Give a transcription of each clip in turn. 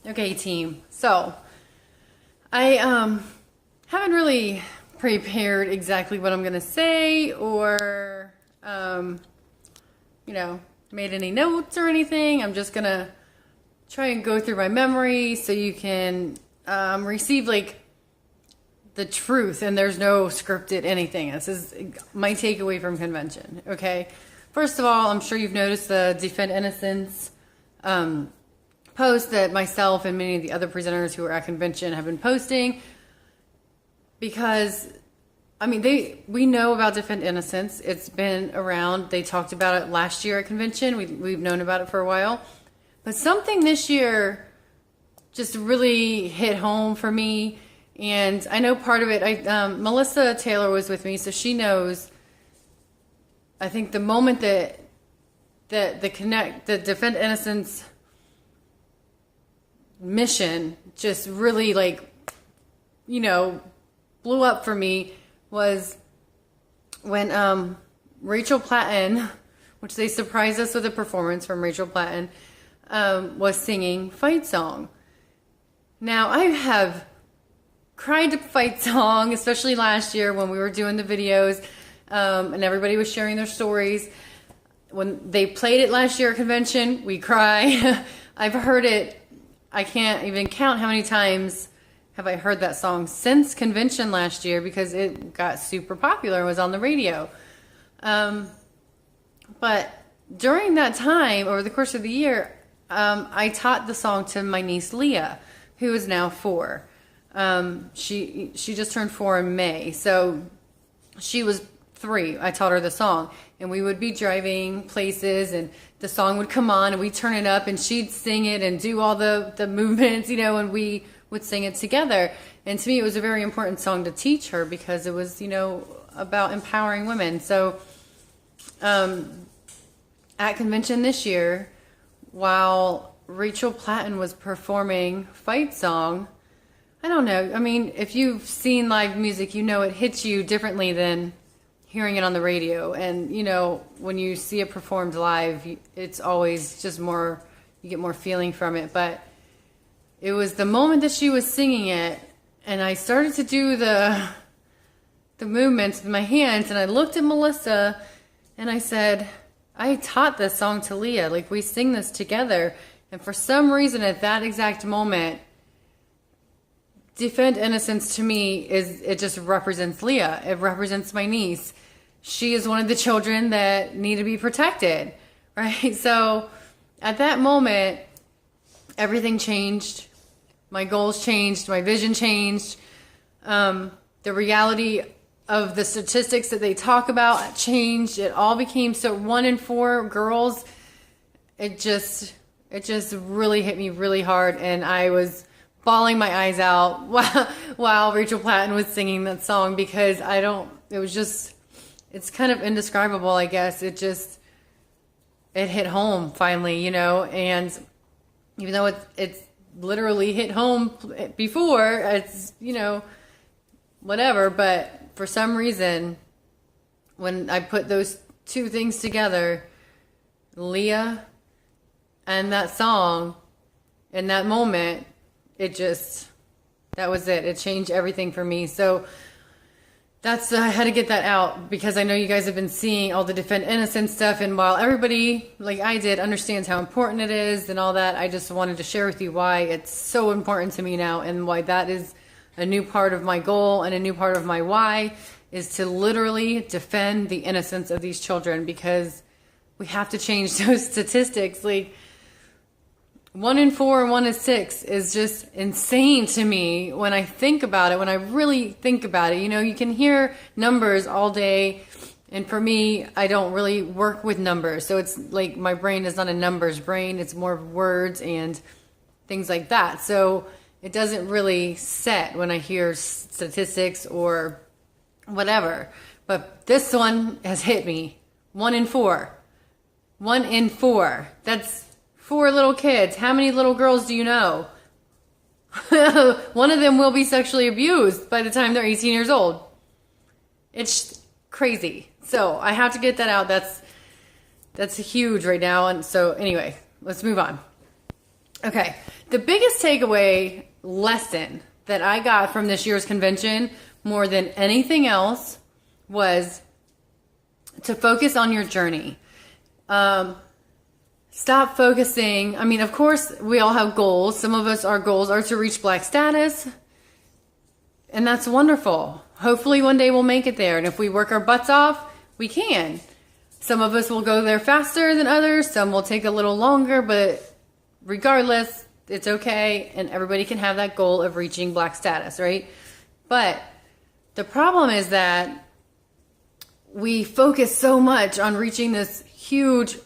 Okay, team. So, I haven't really prepared exactly what I'm gonna say or you know, made any notes or anything. I'm just gonna try and go through my memory so you can receive like the truth, and there's no scripted anything. This is my takeaway from convention. Okay, first of all, I'm sure you've noticed the Defend Innocence post that myself and many of the other presenters who are at convention have been posting, because I mean we know about Defend Innocence. It's been around. They talked about it last year at convention. We've known about it for a while, but something this year just really hit home for me. And I know part of it, Melissa Taylor was with me, so she knows. I think the moment that the Defend Innocence mission just really blew up for me was when Rachel Platten, which they surprised us with a performance from Rachel Platten, was singing Fight Song. Now, I have cried to Fight Song, especially last year when we were doing the videos and everybody was sharing their stories. When they played it last year at convention, we cry. I've heard it, I can't even count how many times have I heard that song since convention last year, because it got super popular and was on the radio. But during that time, over the course of the year, I taught the song to my niece Leah, who is now 4. She just turned 4 in May, so she was 3. I taught her the song, and we would be driving places, and the song would come on, and we'd turn it up, and she'd sing it and do all the movements, and we would sing it together. And to me, it was a very important song to teach her, because it was, about empowering women. So, at convention this year, while Rachel Platten was performing Fight Song, I don't know. I mean, if you've seen live music, it hits you differently than hearing it on the radio. And, when you see it performed live, it's always just more, you get more feeling from it. But it was the moment that she was singing it, and I started to do the movements with my hands, and I looked at Melissa, and I said, I taught this song to Leah. Like, we sing this together. And for some reason, at that exact moment, Defend Innocence to me it just represents Leah. It represents my niece. She is one of the children that need to be protected, right? So at that moment, everything changed. My goals changed. My vision changed. The reality of the statistics that they talk about changed. It all became so 1 in 4 girls. It just really hit me really hard, and I was bawling my eyes out while Rachel Platten was singing that song, because it's kind of indescribable, I guess. It hit home finally, and even though it's literally hit home before, it's, whatever, but for some reason, when I put those two things together, Leah and that song, in that moment, that was it. It changed everything for me. So I had to get that out, because I know you guys have been seeing all the Defend Innocence stuff, and while everybody, like I did, understands how important it is and all that, I just wanted to share with you why it's so important to me now, and why that is a new part of my goal, and a new part of my why is to literally defend the innocence of these children, because we have to change those statistics. Like, 1 in 4 and 1 in 6 is just insane to me when I think about it, when I really think about it. You can hear numbers all day, and for me, I don't really work with numbers. So it's like my brain is not a numbers brain. It's more words and things like that. So it doesn't really set when I hear statistics or whatever. But this one has hit me. 1 in 4. 1 in 4. That's 4 little kids. How many little girls do you know? One of them will be sexually abused by the time they're 18 years old. It's crazy. So I have to get that out. That's huge right now. And so anyway, let's move on. Okay. The biggest takeaway lesson that I got from this year's convention, more than anything else, was to focus on your journey. Stop focusing. I mean, of course, we all have goals. Some of us, our goals are to reach Black status, and that's wonderful. Hopefully one day we'll make it there, and if we work our butts off, we can. Some of us will go there faster than others. Some will take a little longer, but regardless, it's okay, and everybody can have that goal of reaching Black status, right? But the problem is that we focus so much on reaching this huge,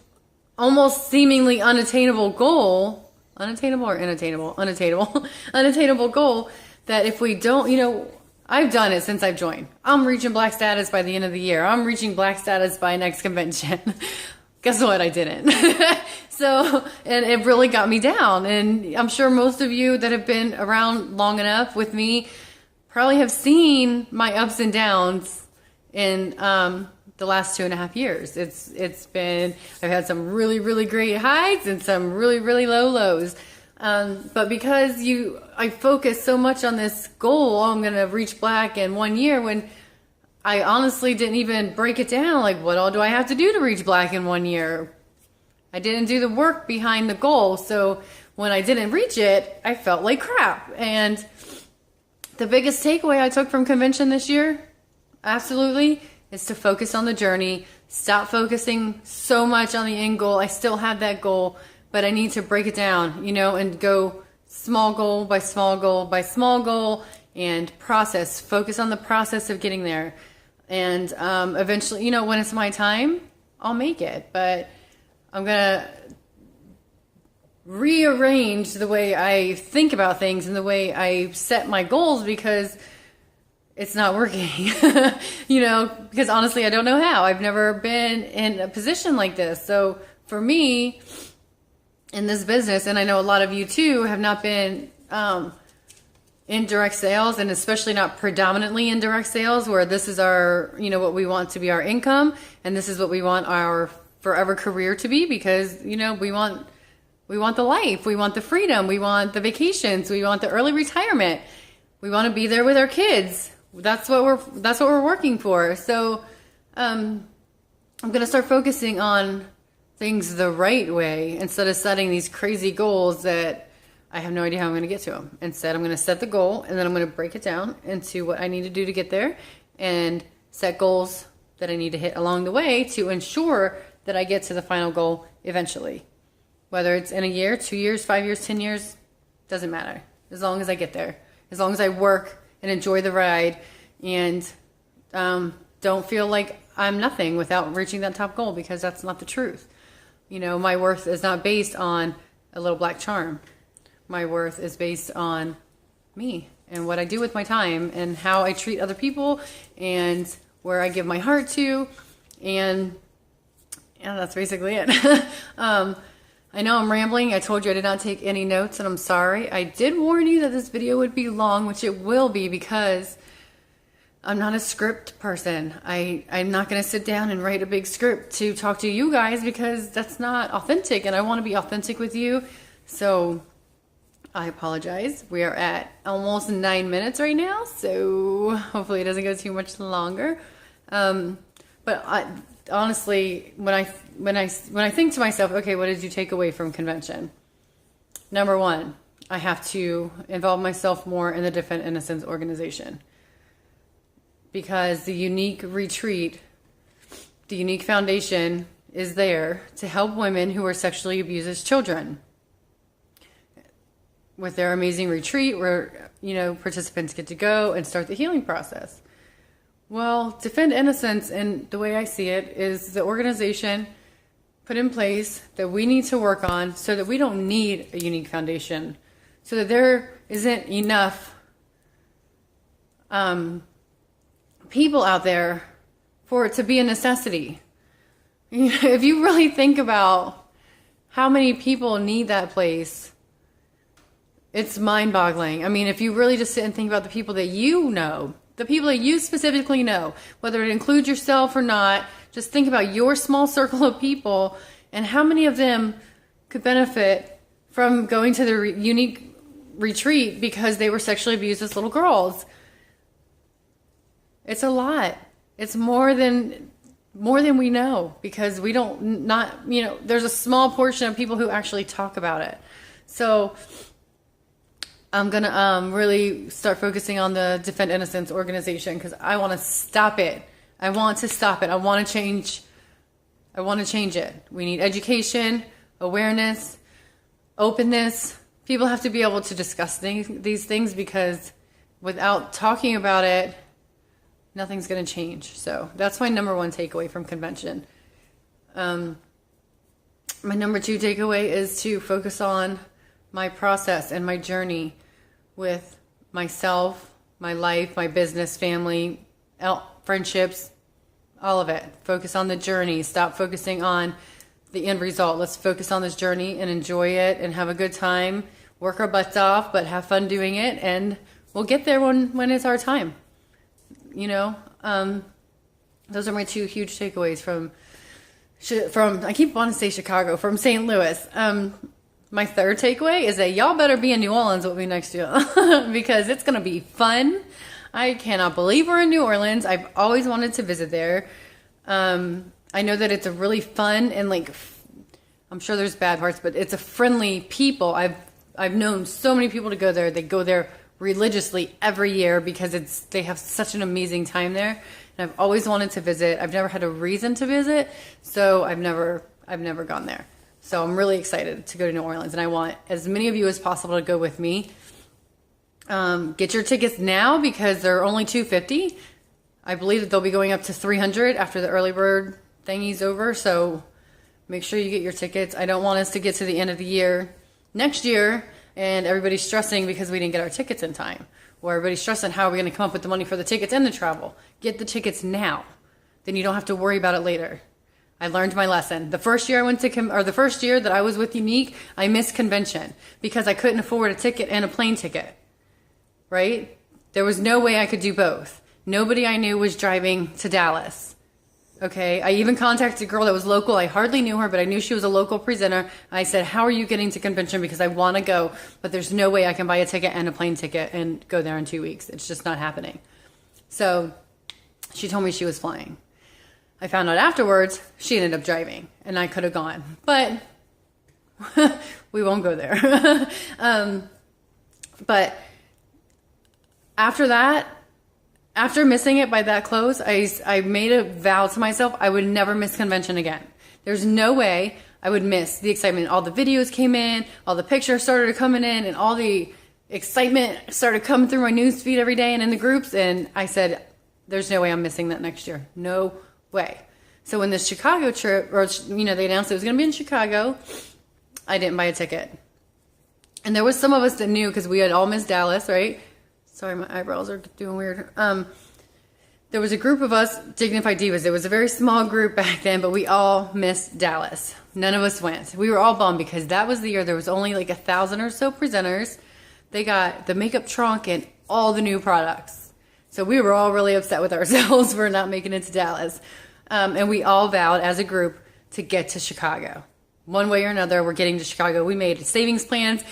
almost seemingly unattainable goal, unattainable or inattainable? Unattainable, unattainable goal, that if we don't, I've done it since I've joined. I'm reaching Black status by the end of the year. I'm reaching Black status by next convention. Guess what? I didn't. So, and it really got me down. And I'm sure most of you that have been around long enough with me probably have seen my ups and downs in the last 2.5 years. It's been, I've had some really, really great highs and some really, really low lows. But because I focus so much on this goal, I'm going to reach Black in 1 year, when I honestly didn't even break it down. Like, what all do I have to do to reach Black in 1 year? I didn't do the work behind the goal. So when I didn't reach it, I felt like crap. And the biggest takeaway I took from convention this year, absolutely, is to focus on the journey. Stop focusing so much on the end goal. I still have that goal, but I need to break it down, and go small goal by small goal by small goal, and focus on the process of getting there. And eventually, when it's my time, I'll make it. But I'm going to rearrange the way I think about things and the way I set my goals, because it's not working, because honestly, I don't know how. I've never been in a position like this. So for me, in this business, and I know a lot of you too have not been in direct sales, and especially not predominantly in direct sales, where this is our, what we want to be our income, and this is what we want our forever career to be, because, we want the life, we want the freedom, we want the vacations, we want the early retirement, we want to be there with our kids. That's what we're working for. So I'm going to start focusing on things the right way, instead of setting these crazy goals that I have no idea how I'm going to get to them. Instead, I'm going to set the goal, and then I'm going to break it down into what I need to do to get there, and set goals that I need to hit along the way to ensure that I get to the final goal eventually. Whether it's in a year, 2 years, 5 years, 10 years, doesn't matter. As long as I get there. As long as I work and enjoy the ride, and don't feel like I'm nothing without reaching that top goal, because that's not the truth. My worth is not based on a little black charm. My worth is based on me and what I do with my time, and how I treat other people, and where I give my heart to. And that's basically it. I know I'm rambling. I told you I did not take any notes, and I'm sorry. I did warn you that this video would be long, which it will be, because I'm not a script person. I'm not going to sit down and write a big script to talk to you guys, because that's not authentic, and I want to be authentic with you. So I apologize. We are at almost 9 minutes right now, so hopefully it doesn't go too much longer. But honestly, when I think to myself, okay, what did you take away from convention? Number one, I have to involve myself more in the Defend Innocence organization, because the Younique retreat, the Younique Foundation, is there to help women who are sexually abused as children. With their amazing retreat, where participants get to go and start the healing process. Well, Defend Innocence, and the way I see it, is the organization put in place that we need to work on, so that we don't need a Younique Foundation, so that there isn't enough people out there for it to be a necessity. If you really think about how many people need that place, it's mind-boggling. I mean, if you really just sit and think about the people that you know, the people that you specifically know, whether it includes yourself or not, just think about your small circle of people, and how many of them could benefit from going to the Younique retreat because they were sexually abused as little girls. It's a lot. It's more than we know, because we don't, not, you know, there's a small portion of people who actually talk about it. So I'm going to really start focusing on the Defend Innocence organization, because I want to stop it. I want to stop it. I want to change it. We need education, awareness, openness. People have to be able to discuss these things, because without talking about it, nothing's going to change. So that's my number one takeaway from convention. My number two takeaway is to focus on my process and my journey with myself, my life, my business, family, friendships, all of it. Focus on the journey. Stop focusing on the end result. Let's focus on this journey and enjoy it and have a good time. Work our butts off, but have fun doing it, and we'll get there when it's our time. You know, those are my two huge takeaways from I keep wanting to say Chicago, from St. Louis. My third takeaway is that y'all better be in New Orleans with me next year because it's going to be fun. I cannot believe we're in New Orleans. I've always wanted to visit there. I know that it's a really fun and, like, I'm sure there's bad parts, but it's a friendly people. I've known so many people to go there. They go there religiously every year because they have such an amazing time there. And I've always wanted to visit. I've never had a reason to visit, so I've never gone there. So I'm really excited to go to New Orleans, and I want as many of you as possible to go with me. Get your tickets now because they're only $250. I believe that they'll be going up to $300 after the early bird thingy's over. So make sure you get your tickets. I don't want us to get to the end of the year next year and everybody's stressing because we didn't get our tickets in time, or everybody's stressing how are we going to come up with the money for the tickets and the travel. Get the tickets now, then you don't have to worry about it later. I learned my lesson. The first year the first year that I was with Younique, I missed convention because I couldn't afford a ticket and a plane ticket. Right? There was no way I could do both. Nobody I knew was driving to Dallas. Okay, I even contacted a girl that was local. I hardly knew her, but I knew she was a local presenter. I said, how are you getting to convention? Because I want to go, but there's no way I can buy a ticket and a plane ticket and go there in 2 weeks. It's just not happening. So she told me she was flying. I found out afterwards she ended up driving, and I could have gone. But we won't go there. But after that, after missing it by that close, I made a vow to myself I would never miss convention again. There's no way I would miss the excitement. All the videos came in, all the pictures started coming in, and all the excitement started coming through my news feed every day and in the groups. And I said, there's no way I'm missing that next year. No way. So when this Chicago trip, or, you know, they announced it was going to be in Chicago, I didn't buy a ticket. And there was some of us that knew because we had all missed Dallas, right? Sorry, my eyebrows are doing weird. There was a group of us, Dignified Divas. It was a very small group back then, but we all missed Dallas. None of us went. We were all bummed because that was the year there was only like 1,000 or so presenters. They got the makeup trunk and all the new products. So we were all really upset with ourselves for not making it to Dallas. And we all vowed as a group to get to Chicago. One way or another, we're getting to Chicago. We made savings plans.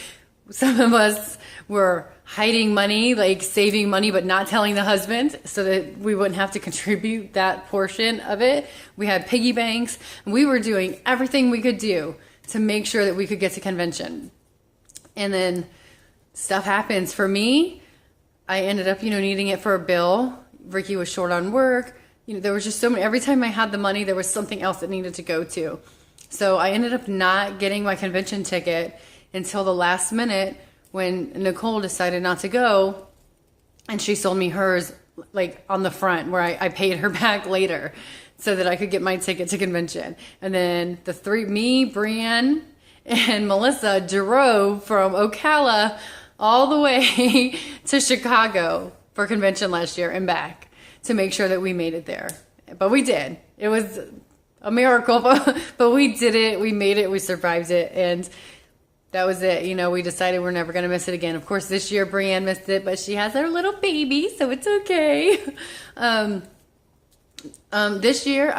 Some of us were hiding money, like saving money, but not telling the husband so that we wouldn't have to contribute that portion of it. We had piggy banks, and we were doing everything we could do to make sure that we could get to convention. And then stuff happens. For me, I ended up, needing it for a bill. Ricky was short on work. There was just so many. Every time I had the money, there was something else that needed to go to. So I ended up not getting my convention ticket until the last minute when Nicole decided not to go, and she sold me hers like on the front where I paid her back later so that I could get my ticket to convention. And then me, Brienne, and Melissa drove from Ocala all the way to Chicago for convention last year and back to make sure that we made it there. But we did. It was a miracle, but we did it. We made it. We survived it. And that was it. We decided we're never going to miss it again. Of course, this year Brienne missed it, but she has her little baby, so it's okay. Last year,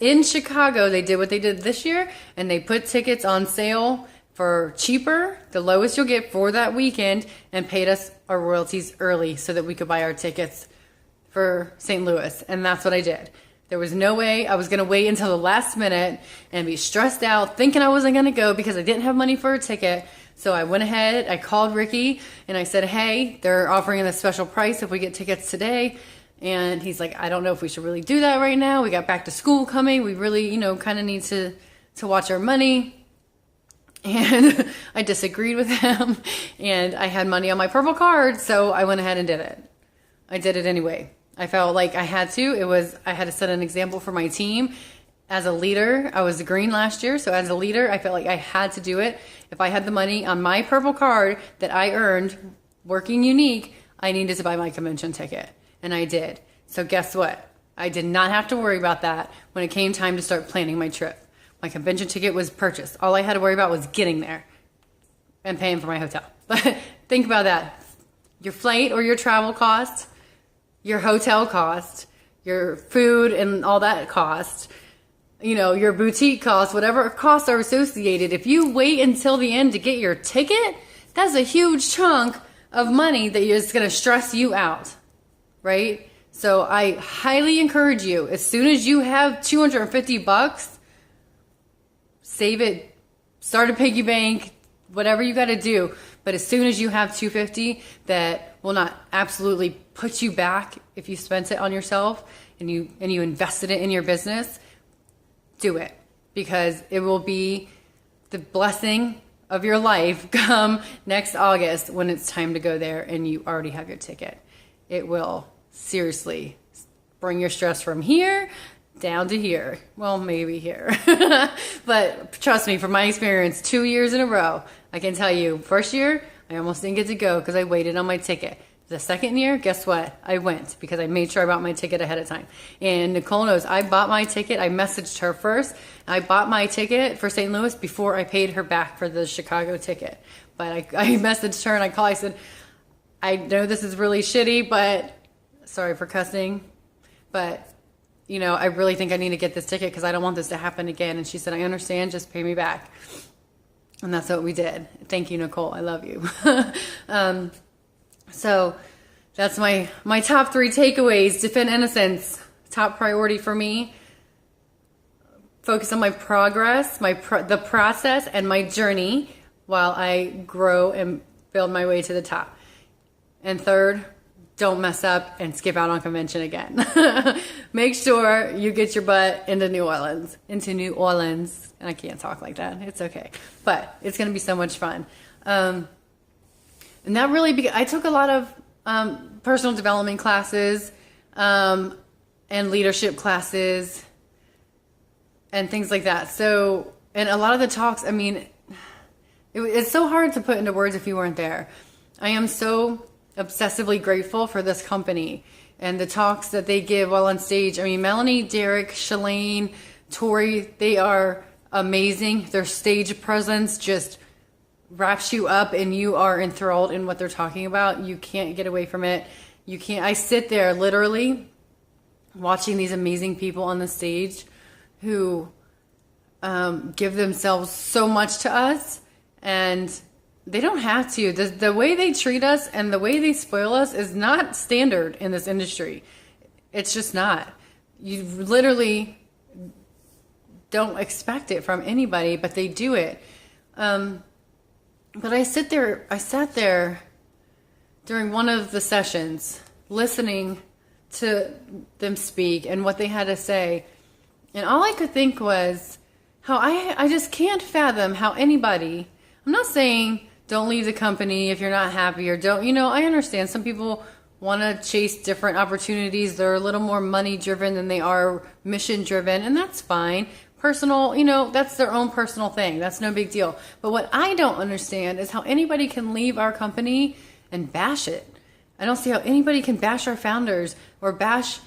In Chicago, they did what they did this year, and they put tickets on sale for cheaper, the lowest you'll get for that weekend, and paid us our royalties early so that we could buy our tickets for St. Louis. And that's what I did. There was no way I was going to wait until the last minute and be stressed out thinking I wasn't going to go because I didn't have money for a ticket. So I went ahead, I called Ricky, and I said, hey, they're offering a special price if we get tickets today. And he's like, I don't know if we should really do that right now. We got back to school coming. We really, kind of need to watch our money. And I disagreed with him, and I had money on my purple card, so I went ahead and did it. I did it anyway. I felt like I had to. I had to set an example for my team. As a leader, I was green last year, so as a leader, I felt like I had to do it. If I had the money on my purple card that I earned working Younique, I needed to buy my convention ticket, and I did. So guess what? I did not have to worry about that when it came time to start planning my trip. My convention ticket was purchased. All I had to worry about was getting there and paying for my hotel. But think about that. Your flight or your travel cost, your hotel cost, your food and all that cost, your boutique cost, whatever costs are associated. If you wait until the end to get your ticket, that's a huge chunk of money that is going to stress you out, right? So I highly encourage you, as soon as you have $250, save it, start a piggy bank, whatever you got to do. But as soon as you have $250 that will not absolutely put you back if you spent it on yourself and you invested it in your business, do it, because it will be the blessing of your life come next August when it's time to go there and you already have your ticket. It will seriously bring your stress from here down to here. Well, maybe here. But trust me, from my experience, 2 years in a row, I can tell you, first year, I almost didn't get to go because I waited on my ticket. The second year, guess what? I went because I made sure I bought my ticket ahead of time. And Nicole knows I bought my ticket. I messaged her first. I bought my ticket for St. Louis before I paid her back for the Chicago ticket. But I messaged her and I called. I said, I know this is really shitty, but sorry for cussing, but I really think I need to get this ticket because I don't want this to happen again. And she said, I understand, just pay me back. And that's what we did. Thank you, Nicole. I love you. So that's my top 3 takeaways. Defend innocence, top priority for me. Focus on my progress, the process, and my journey while I grow and build my way to the top. And third, don't mess up and skip out on convention again. Make sure you get your butt into New Orleans. And I can't talk like that. It's okay. But it's going to be so much fun. And that really, I took a lot of personal development classes and leadership classes and things like that. So, and a lot of the talks, it's so hard to put into words if you weren't there. I am so obsessively grateful for this company and the talks that they give while on stage. Melanie, Derek, Shalane, Tori, they are amazing. Their stage presence just wraps you up and you are enthralled in what they're talking about. You can't get away from it. I sit there literally watching these amazing people on the stage who give themselves so much to us, and they don't have to. The way they treat us and the way they spoil us is not standard in this industry. It's just not. You literally don't expect it from anybody, but they do it. But I sat there during one of the sessions listening to them speak and what they had to say. And all I could think was how I just can't fathom how anybody, I'm not saying don't leave the company if you're not happy or don't, I understand some people want to chase different opportunities. They're a little more money driven than they are mission driven, and that's fine. Personal, that's their own personal thing. That's no big deal. But what I don't understand is how anybody can leave our company and bash it. I don't see how anybody can bash our founders or bash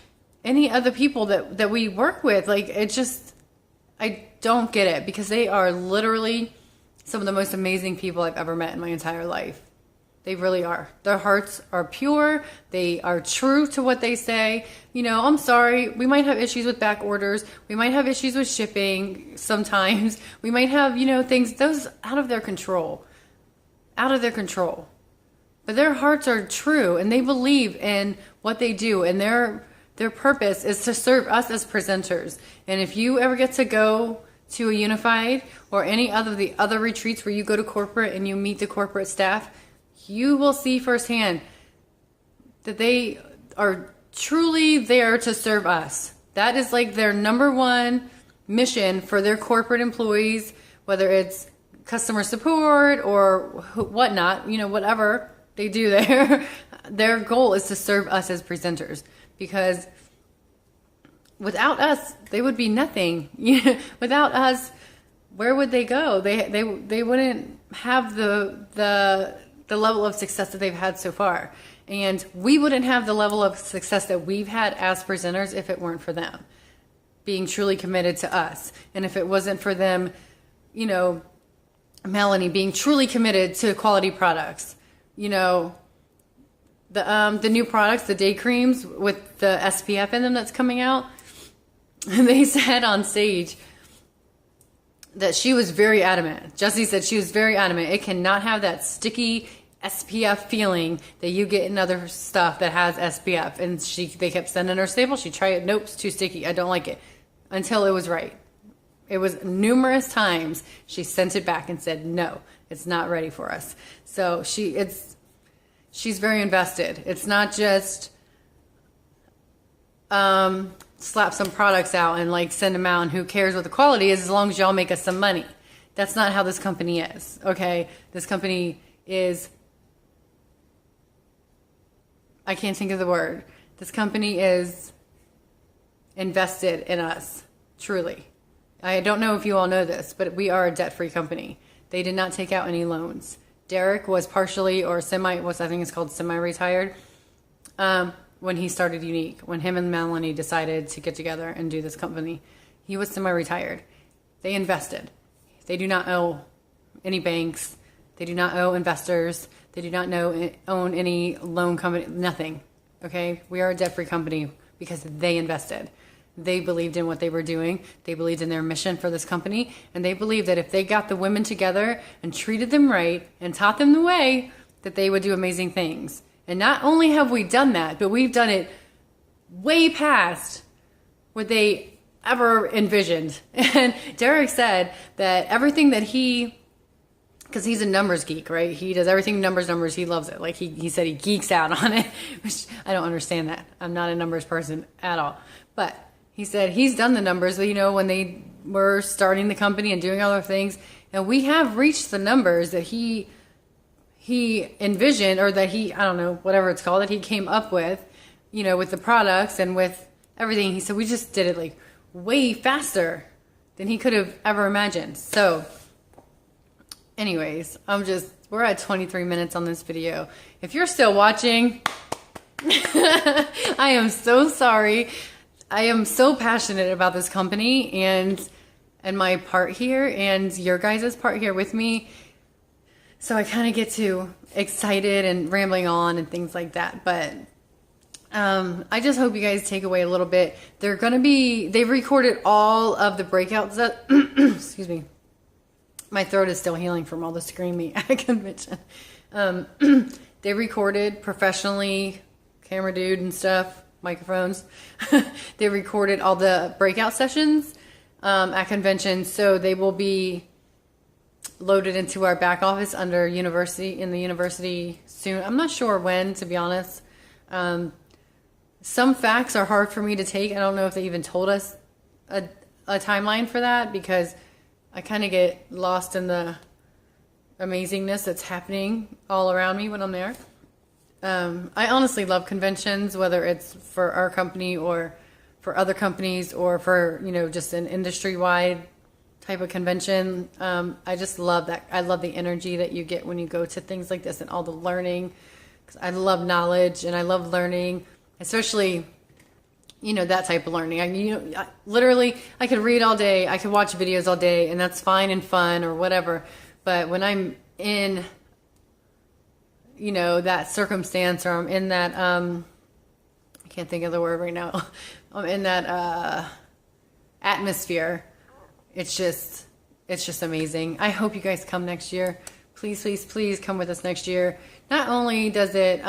any other people that we work with. I don't get it, because they are literally some of the most amazing people I've ever met in my entire life. They really are. Their hearts are pure. They are true to what they say. You know, I'm sorry. We might have issues with back orders. We might have issues with shipping sometimes. We might have, you know, things, those out of their control. Out of their control. But their hearts are true and they believe in what they do. And their purpose is to serve us as presenters. And if you ever get to go to a Unified or any of the other retreats where you go to corporate and you meet the corporate staff, you will see firsthand that they are truly there to serve us. That is like their number one mission for their corporate employees, whether it's customer support or whatnot, you know, whatever they do there. Their goal is to serve us as presenters, because without us, they would be nothing. Without us, where would they go? They wouldn't have the level of success that they've had so far. And we wouldn't have the level of success that we've had as presenters if it weren't for them being truly committed to us. And if it wasn't for them, you know, Melanie being truly committed to quality products, you know, the new products, the day creams with the SPF in them that's coming out. They said on stage that she was very adamant. Jessie said she was very adamant. It cannot have that sticky SPF feeling that you get in other stuff that has SPF. And they kept sending her samples. She tried it. Nope, it's too sticky. I don't like it. Until it was right. It was numerous times she sent it back and said, no, it's not ready for us. So she's very invested. It's not just slap some products out and like send them out and who cares what the quality is as long as y'all make us some money. That's not how this company is, okay? This company is, I can't think of the word. This company is invested in us, truly. I don't know if you all know this, but we are a debt-free company. They did not take out any loans. Derek was partially or I think it's called semi-retired when he started Younique. When him and Melanie decided to get together and do this company, he was semi-retired. They invested. They do not owe any banks. They do not owe investors. They do not own any loan company, nothing. Okay? We are a debt-free company because they invested. They believed in what they were doing. They believed in their mission for this company. And they believed that if they got the women together and treated them right and taught them the way, that they would do amazing things. And not only have we done that, but we've done it way past what they ever envisioned. And Derek said that everything that because he's a numbers geek, right? He does everything numbers. He loves it. Like he said he geeks out on it, which I don't understand that. I'm not a numbers person at all. But he said he's done the numbers, you know, when they were starting the company and doing other things. And we have reached the numbers that he envisioned, or that I don't know, whatever it's called, that he came up with, you know, with the products and with everything. He said we just did it like way faster than he could have ever imagined. So anyways, we're at 23 minutes on this video. If you're still watching, I am so sorry. I am so passionate about this company and my part here and your guys' part here with me. So I kind of get too excited and rambling on and things like that. But I just hope you guys take away a little bit. They've recorded all of the breakouts that, excuse me. My throat is still healing from all the screaming at a convention. They recorded professionally, camera dude and stuff, microphones. They recorded all the breakout sessions at conventions, so they will be loaded into our back office in the university soon. I'm not sure when, to be honest. Some facts are hard for me to take. I don't know if they even told us a timeline for that, because I kind of get lost in the amazingness that's happening all around me when I'm there. I honestly love conventions, whether it's for our company or for other companies or for, you know, just an industry-wide type of convention. I just love that. I love the energy that you get when you go to things like this and all the learning. 'Cause I love knowledge and I love learning, especially, you know, that type of learning. Literally, I could read all day, I could watch videos all day, and that's fine and fun or whatever. But when I'm in you know, that circumstance, or I'm in that, I can't think of the word right now. I'm in that atmosphere. It's just amazing. I hope you guys come next year. Please, please, please come with us next year. Not only does it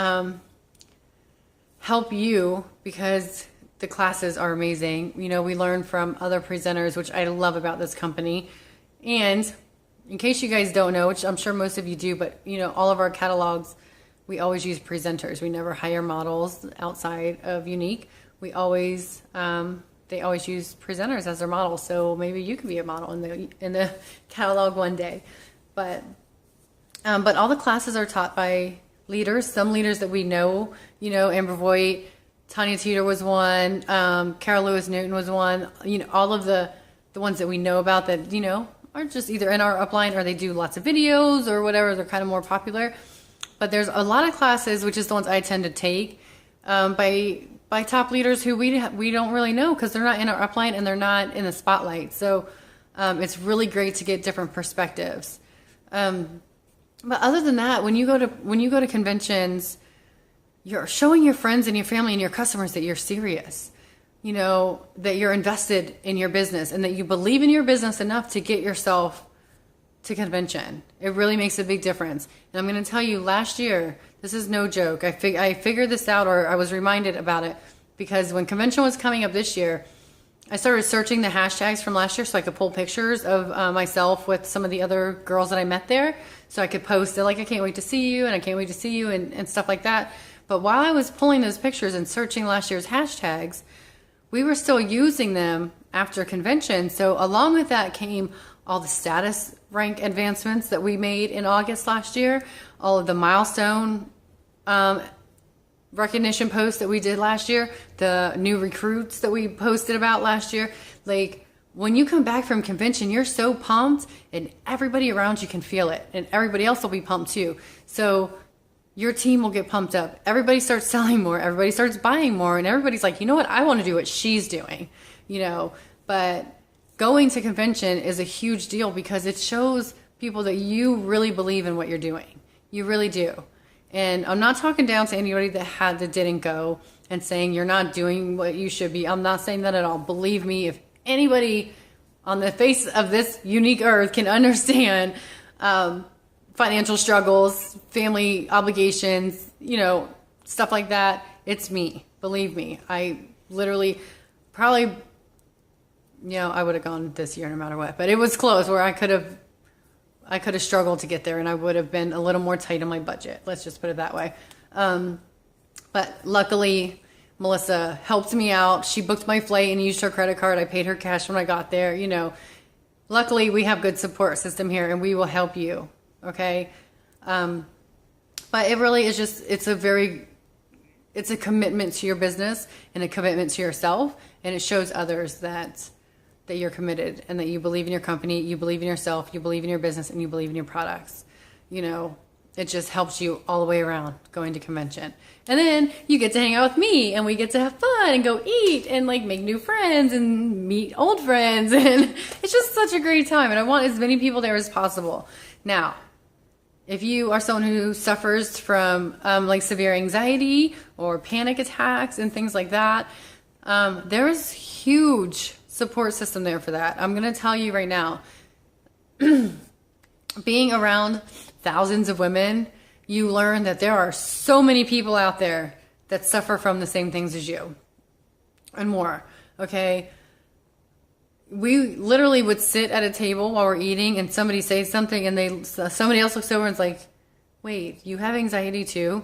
help you, because the classes are amazing. You know, we learn from other presenters, which I love about this company. And in case you guys don't know, which I'm sure most of you do, but you know, all of our catalogs, we always use presenters. We never hire models outside of Younique. We always, they always use presenters as their models. So maybe you could be a model in the catalog one day. But all the classes are taught by leaders. Some leaders that we know, you know, Amber Voigt, Tanya Teeter was one, Carol Lewis Newton was one. You know, all of the ones that we know about that, you know, are just either in our upline or they do lots of videos or whatever. They're kind of more popular. But there's a lot of classes, which is the ones I tend to take, by top leaders who we don't really know, because they're not in our upline and they're not in the spotlight. So it's really great to get different perspectives. But other than that, when you go to conventions, you're showing your friends and your family and your customers that you're serious, you know, that you're invested in your business and that you believe in your business enough to get yourself to convention. It really makes a big difference. And I'm going to tell you, last year, this is no joke. I figured this out, or I was reminded about it, because when convention was coming up this year, I started searching the hashtags from last year so I could pull pictures of myself with some of the other girls that I met there, so I could post it like, I can't wait to see you, and I can't wait to see you, and stuff like that. But while I was pulling those pictures and searching last year's hashtags, we were still using them after convention. So along with that came all the status rank advancements that we made in August last year, all of the milestone recognition posts that we did last year, the new recruits that we posted about last year. Like, when you come back from convention, you're so pumped, and everybody around you can feel it, and everybody else will be pumped too. So your team will get pumped up. Everybody starts selling more. Everybody starts buying more. And everybody's like, you know what? I want to do what she's doing, you know. But going to convention is a huge deal, because it shows people that you really believe in what you're doing. You really do. And I'm not talking down to anybody that didn't go and saying you're not doing what you should be. I'm not saying that at all. Believe me, if anybody on the face of this unique earth can understand financial struggles, family obligations, you know, stuff like that, it's me. Believe me. I literally probably, you know, I would have gone this year no matter what, but it was close where I could have struggled to get there, and I would have been a little more tight on my budget. Let's just put it that way. But luckily, Melissa helped me out. She booked my flight and used her credit card. I paid her cash when I got there. You know, luckily we have good support system here, and we will help you. Okay. But it really is just, it's a commitment to your business and a commitment to yourself. And it shows others that you're committed and that you believe in your company, you believe in yourself, you believe in your business, and you believe in your products. You know, it just helps you all the way around going to convention. And then you get to hang out with me, and we get to have fun and go eat and like make new friends and meet old friends. And it's just such a great time. And I want as many people there as possible. Now, if you are someone who suffers from like severe anxiety or panic attacks and things like that, there's huge support system there for that. I'm going to tell you right now, being around thousands of women, you learn that there are so many people out there that suffer from the same things as you and more. Okay. We literally would sit at a table while we're eating, and somebody says something, and somebody else looks over and is like, wait, you have anxiety too?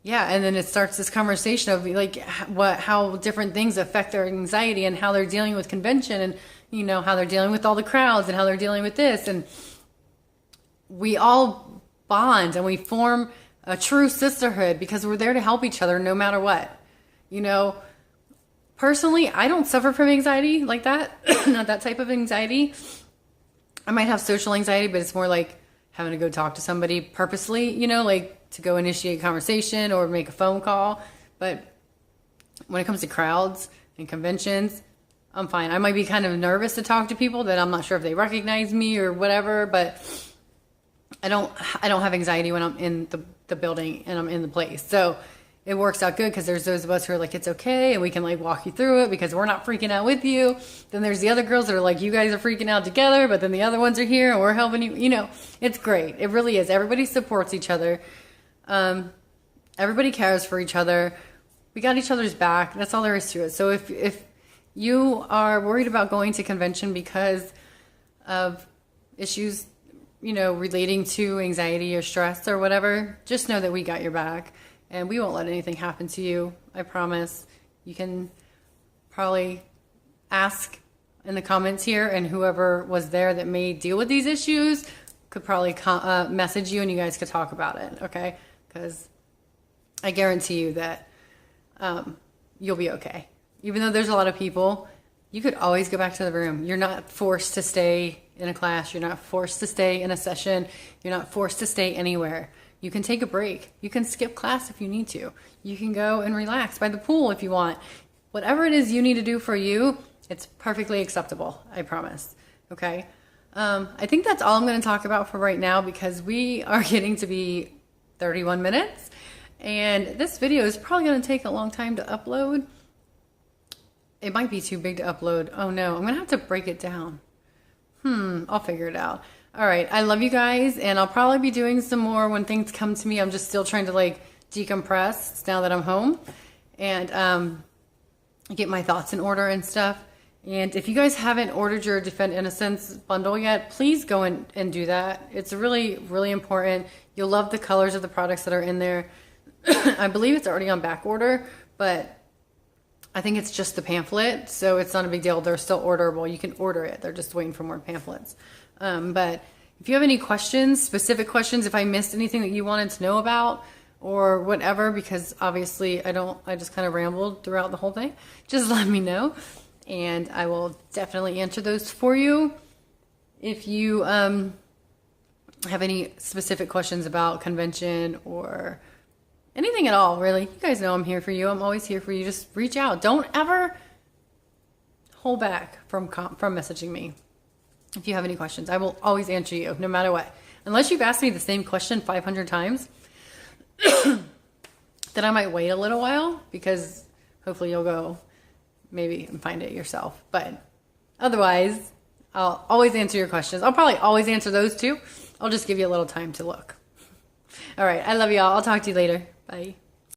Yeah. And then it starts this conversation of like how different things affect their anxiety and how they're dealing with convention, and, you know, how they're dealing with all the crowds and how they're dealing with this. And we all bond and we form a true sisterhood because we're there to help each other no matter what. You know, personally, I don't suffer from anxiety like that. Not that type of anxiety. I might have social anxiety, but it's more like having to go talk to somebody purposely, you know, like to go initiate a conversation or make a phone call. But when it comes to crowds and conventions, I'm fine. I might be kind of nervous to talk to people that I'm not sure if they recognize me or whatever, but I don't have anxiety when I'm in the building and I'm in the place. So it works out good because there's those of us who are like, it's okay, and we can like walk you through it because we're not freaking out with you. Then there's the other girls that are like, you guys are freaking out together, but then the other ones are here and we're helping you. You know, it's great. It really is. Everybody supports each other. Everybody cares for each other. We got each other's back. That's all there is to it. So if you are worried about going to convention because of issues, you know, relating to anxiety or stress or whatever, just know that we got your back. And we won't let anything happen to you. I promise. You can probably ask in the comments here, and whoever was there that may deal with these issues could probably message you and you guys could talk about it, okay? Because I guarantee you that you'll be okay. Even though there's a lot of people, you could always go back to the room. You're not forced to stay in a class. You're not forced to stay in a session. You're not forced to stay anywhere. You can take a break. You can skip class if you need to. You can go and relax by the pool if you want. Whatever it is you need to do for you, it's perfectly acceptable. I promise. Okay? I think that's all I'm going to talk about for right now because we are getting to be 31 minutes. And this video is probably going to take a long time to upload. It might be too big to upload. Oh no, I'm going to have to break it down. I'll figure it out. All right, I love you guys, and I'll probably be doing some more when things come to me. I'm just still trying to like decompress now that I'm home and get my thoughts in order and stuff. And if you guys haven't ordered your Defend Innocence bundle yet, please go and do that. It's really, really important. You'll love the colors of the products that are in there. I believe it's already on back order, but I think it's just the pamphlet, so it's not a big deal. They're still orderable. You can order it. They're just waiting for more pamphlets. But if you have any questions, specific questions, if I missed anything that you wanted to know about or whatever, because obviously I just kind of rambled throughout the whole thing, just let me know and I will definitely answer those for you. If you have any specific questions about convention or anything at all, really, you guys know I'm here for you. I'm always here for you. Just reach out. Don't ever hold back from messaging me. If you have any questions, I will always answer you no matter what. Unless you've asked me the same question 500 times, then I might wait a little while because hopefully you'll go maybe and find it yourself. But otherwise, I'll always answer your questions. I'll probably always answer those too. I'll just give you a little time to look. All right. I love y'all. I'll talk to you later. Bye.